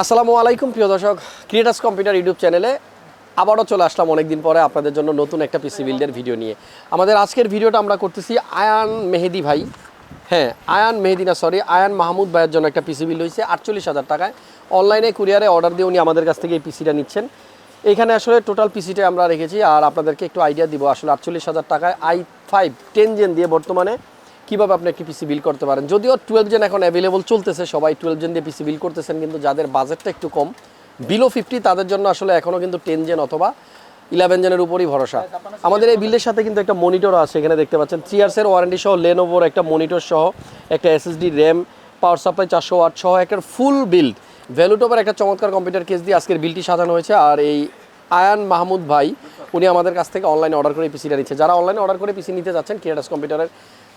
আসসালামু আলাইকুম প্রিয় দর্শক, ক্রিয়েটাস কম্পিউটার ইউটিউব চ্যানেলে আবারও চলে আসলাম অনেকদিন পরে আপনাদের জন্য নতুন একটা পিসি বিল্ডের ভিডিও নিয়ে। আমাদের আজকের ভিডিওটা আমরা করতেছি আয়ান মেহেদি ভাই, আয়ান মাহমুদ ভাইয়ের জন্য একটা পিসি বিল্ড হয়েছে 48,000 টাকায়। অনলাইনে কুরিয়ারে অর্ডার দিয়ে উনি আমাদের কাছ থেকে এই পিসিটা নিচ্ছেন। এখানে আসলে টোটাল পিসিটা আমরা রেখেছি, আর আপনাদেরকে একটু আইডিয়া দিব আসলে 48,000 টাকায় i5 10 জেন দিয়ে বর্তমানে কীভাবে আপনি একটি পিসি বিল্ড করতে পারেন। যদিও 12 জেন এখন অ্যাভেলেবল চলতেছে, সবাই 12 জেন দিয়ে পিসি বিল্ড করতেছেন, কিন্তু যাদের বাজেটটা একটু কম বিলো 50 তাদের জন্য আসলে এখনও কিন্তু 10 জেন অথবা 11 জেনের উপরই ভরসা। আমাদের এই বিল্ডের সাথে কিন্তু একটা মনিটর আছে, এখানে দেখতে পাচ্ছেন 3 ইয়ার্সের ওয়ারেন্টি সহ লেনোভোর একটা মনিটর সহ একটা SSD RAM, power supply 400 watt সহ একটা ফুল বিল্ড ভ্যালুটপের একটা চমৎকার কম্পিউটার কেস দিয়ে আজকের বিলটি সাজানো হয়েছে। আর এই আয়ান মাহমুদ ভাই উনি আমাদের কাছ থেকে অনলাইনে অর্ডার করে পিসিটা নিচ্ছে। যারা অনলাইনে অর্ডার করে পিসি নিতে যাচ্ছেন, ক্রিয়েটাস কম্পিউটারের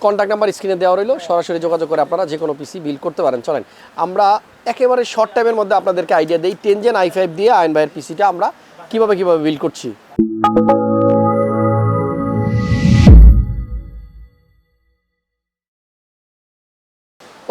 কন্ট্যাক্ট নাম্বার স্ক্রিনে দেওয়া রইল, সরাসরি যোগাযোগ করে আপনারা যে কোনো পিসি বিল্ড করতে পারেন। চলেন আমরা একেবারে শর্ট টাইমের মধ্যে আপনাদেরকে আইডিয়া দিই 10 জেন i5 দিয়ে আয়ন ভাইয়ের পিসিটা আমরা কীভাবে বিল্ড করছি।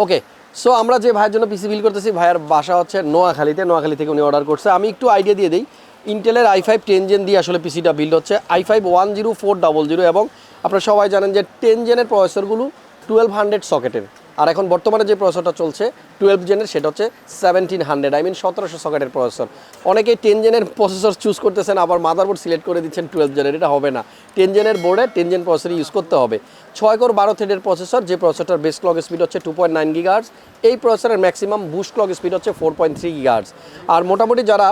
ওকে, সো আমরা যে ভাইয়ের জন্য পিসি বিল্ড করতেছি, ভাইয়ের বাসা হচ্ছে নোয়াখালী থেকে উনি অর্ডার করছে। আমি একটু আইডিয়া দিয়ে দিই, ইন্টেলের i5 10 জেন দিয়ে আসলে পিসিটা বিল্ড হচ্ছে, i5 10400, এবং আপনারা সবাই জানেন যে 10 জেনের প্রসেসরগুলো 1200 সকেটের, আর এখন বর্তমানে যে প্রসেসরটা চলছে 12 জেনের সেটা হচ্ছে 1700, 1700 সকেটের প্রসেসর। অনেকেই 10 জেনের প্রসেসর চুজ করতেছেন, আবার মাদারবোর্ড সিলেক্ট করে দিচ্ছেন 12 জেনের। এটা হবে না, 10 জেনের বোর্ডে 10 জেন প্রসেসর ইউজ করতে হবে। 6 কোর 12 থ্রেডের প্রসেসর, যে প্রসেসরটার বেস ক্লক স্পিড হচ্ছে 2.9 গিগাহার্টজ। এই প্রসেসরের ম্যাক্সিমাম বুস্ট ক্লক স্পিড হচ্ছে 4.3 গিগাহার্টজ। আর মোটামুটি যারা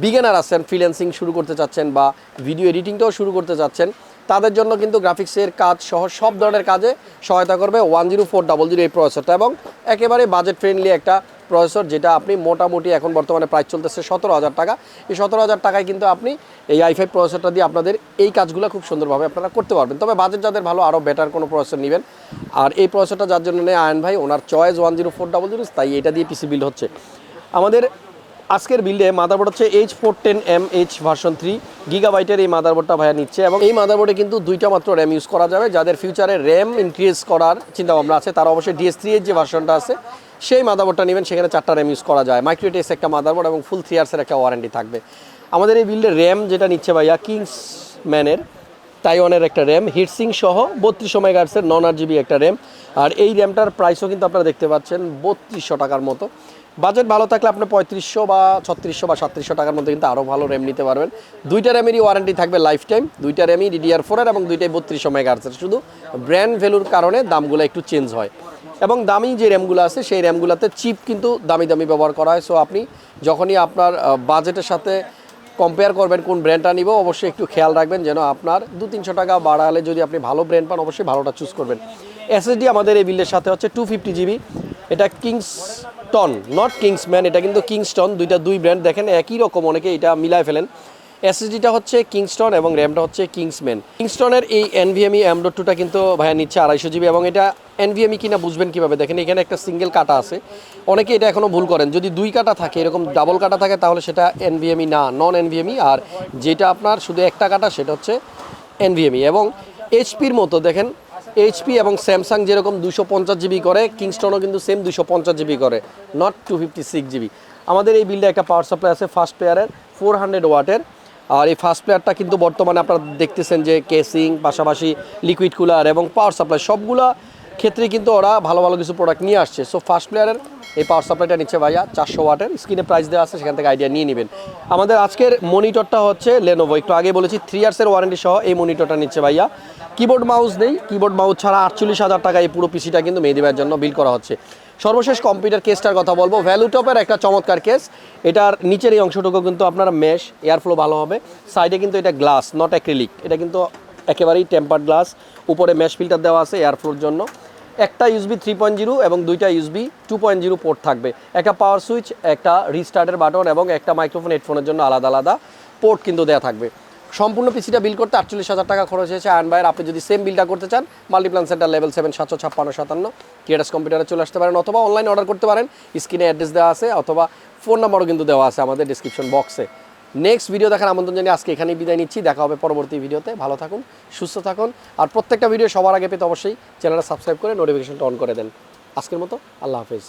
বিগিনার আছেন, ফ্রিল্যান্সিং শুরু করতে চাচ্ছেন বা ভিডিও এডিটিংটাও শুরু করতে চাচ্ছেন, তাদের জন্য কিন্তু গ্রাফিক্সের কাজ সহ সব ধরনের কাজে সহায়তা করবে 10400 এই প্রসেসরটা, এবং একেবারে বাজেট ফ্রেন্ডলি একটা প্রসেসর, যেটা আপনি মোটামুটি এখন বর্তমানে প্রাইস চলতেছে 17,000 টাকা। এই 17,000 টাকায় কিন্তু আপনি এই i5 প্রসেসরটা দিয়ে আপনাদের এই কাজগুলো খুব সুন্দরভাবে আপনারা করতে পারবেন। তবে বাজেট যাদের ভালো, আরও বেটার কোনো প্রসেসর নেবেন। আর এই প্রসেসরটা যার জন্য নেয় আয়ন ভাই, ওনার চয়েস 10400, তাই এটা দিয়ে পিসি বিল্ড হচ্ছে। আমাদের আজকের বিল্ডে মাদারবোর্ড হচ্ছে H410MH ভার্সন 3 গিগাবাইটের এই মাদারবোর্ডটা ভাইয়া নিচ্ছে, এবং এই মাদারবোর্ডে কিন্তু দুইটা মাত্র র্যাম ইউজ করা যাবে। যাদের ফিউচারে র্যাম ইনক্রিজ করার চিন্তাভাবনা আছে, তারা অবশ্যই DS3 এর যে ভার্সনটা আছে সেই মাদারবোর্ডটা নেবেন, সেখানে 4টা র্যাম ইউজ করা যায়। Micro-ATX একটা মাদারবোর্ড এবং ফুল 3 ইয়ার্সের একটা ওয়ারেন্টি থাকবে। আমাদের এই বিল্ডের র্যাম যেটা নিচ্ছে ভাইয়া কিংসম্যানের তাইওয়ানের একটা র্যাম, হিটসিং সহ 3200 মেগাহার্টজের non-RGB একটা র্যাম। আর এই র্যামটার প্রাইসও কিন্তু আপনারা দেখতে পাচ্ছেন 3200 টাকার মতো। বাজেট ভালো থাকলে আপনি 3500 বা 3600 বা 3700 টাকার মধ্যে কিন্তু আরও ভালো র্যাম নিতে পারবেন। দুইটা র্যামেরই ওয়ারেন্টি থাকবে লাইফ টাইম, দুইটা র্যামই DDR4 এর, এবং দুইটাই 3200 মেগাহার্টজের। শুধু ব্র্যান্ড ভ্যালুর কারণে দামগুলো একটু চেঞ্জ হয়, এবং দামি যে র্যামগুলো আছে সেই র্যামগুলোতে চিপ কিন্তু দামি ব্যবহার করা হয়। সো আপনি যখনই আপনার বাজেটের সাথে কম্পেয়ার করবেন কোন ব্র্যান্ডটা নিব, অবশ্যই একটু খেয়াল রাখবেন যেন আপনার 200-300 টাকা বাড়ালে যদি আপনি ভালো ব্র্যান্ড পান, অবশ্যই ভালোটা চুজ করবেন। এসএসডি আমাদের এই বিল্ডের সাথে হচ্ছে 250 GB, এটা কিংস্টন, নট কিংসম্যান, এটা কিন্তু কিংস্টন। দুই ব্র্যান্ড দেখেন একই রকম, অনেকে এটা মিলায় ফেলেন। এসএসডিটা হচ্ছে কিংস্টন এবং র্যামটা হচ্ছে কিংসম্যান। কিংস্টনের এই NVMe M.2টা কিন্তু ভাইয়া নিচ্ছে 250 GB, এবং এটা NVMe কিনা বুঝবেন কীভাবে, দেখেন এখানে একটা সিঙ্গেল কাটা আছে। অনেকে এটা এখনও ভুল করেন, যদি 2 কাটা থাকে, এরকম ডাবল কাটা থাকে, তাহলে সেটা NVMe না, নন NVMe। আর যেটা আপনার শুধু একটা কাটা সেটা হচ্ছে NVMe। এবং HPর মতো দেখেন, HP এবং স্যামসাং যেরকম 250 GB করে, কিংস্টনও কিন্তু সেম 250 GB করে, নট 256 GB। আমাদের এই বিল্ডে একটা পাওয়ার সাপ্লাই আছে ফার্স্ট প্লেয়ারের 400 ওয়াটের। আর এই ফার্স্ট প্লেয়ারটা কিন্তু বর্তমানে আপনারা দেখতেছেন যে কেসিং, পাশাপাশি লিকুইড কুলার এবং পাওয়ার সাপ্লাই সবগুলা ক্ষেত্রে কিন্তু ওরা ভালো কিছু প্রোডাক্ট নিয়ে আসছে। সো ফার্স্ট প্লেয়ারের এই পাওয়ার সাপ্লাইটা নিচ্ছে ভাইয়া 400 ওয়াটের, স্ক্রিনে প্রাইস দেওয়া আছে, সেখান থেকে আইডিয়া নিয়ে নেবেন। আমাদের আজকের মনিটরটা হচ্ছে লেনোভো, একটু আগে বলেছি 3 ইয়ার্সের ওয়ারেন্টি সহ এই মনিটরটা নিচ্ছে ভাইয়া। কিবোর্ড মাউস নেই, কিবোর্ড মাউস ছাড়া 48,000 টাকা এই পুরো পিসিটা কিন্তু মেহেদি ভাইয়ের জন্য বিল করা হচ্ছে। সর্বশেষ কম্পিউটার কেসটার কথা বলবো, ভ্যালুটপের একটা চমৎকার কেস। এটার নিচের এই অংশটুকু কিন্তু আপনার মেশ, এয়ারফ্লো ভালো হবে। সাইডে কিন্তু এটা গ্লাস, নট অ্যাক্রিলিক, এটা কিন্তু একেবারেই টেম্পার্ড গ্লাস। উপরে মেশ ফিল্টার দেওয়া আছে এয়ারফ্লোর জন্য। একটা USB 3.0 এবং দুইটা USB 2.0 পোর্ট থাকবে। একটা পাওয়ার সুইচ, একটা রিস্টার্টের বাটন এবং একটা মাইক্রোফোন, হেডফোনের জন্য আলাদা পোর্ট কিন্তু দেওয়া থাকবে। সম্পূর্ণ পিসিটা বিল করতে 48,000 টাকা খরচ হয়েছে আয়ন ভাইয়ের। আপনি যদি সেম বিলটা করতে চান, মাল্টিপ্লান সেন্টার লেভেল 7 75657 ক্রিয়েটাস কম্পিউটারে চলে আসতে পারেন, অথবা অনলাইনে অর্ডার করতে পারেন। স্ক্রিনে অ্যাড্রেস দেওয়া আছে, অথবা ফোন নাম্বারও কিন্তু দেওয়া আছে আমাদের ডিসক্রিপশন বক্সে। নেক্সট ভিডিও দেখার আমন্ত্রণ জানিয়ে আজকে এখানেই বিদায় নিচ্ছি। দেখা হবে পরবর্তী ভিডিওতে। ভালো থাকুন, সুস্থ থাকুন, আর প্রত্যেকটা ভিডিও সবার আগে পেতে অবশ্যই চ্যানেলটা সাবস্ক্রাইব করে নোটিফিকেশনটা অন করে দেন। আজকের মতো আল্লাহ হাফেজ।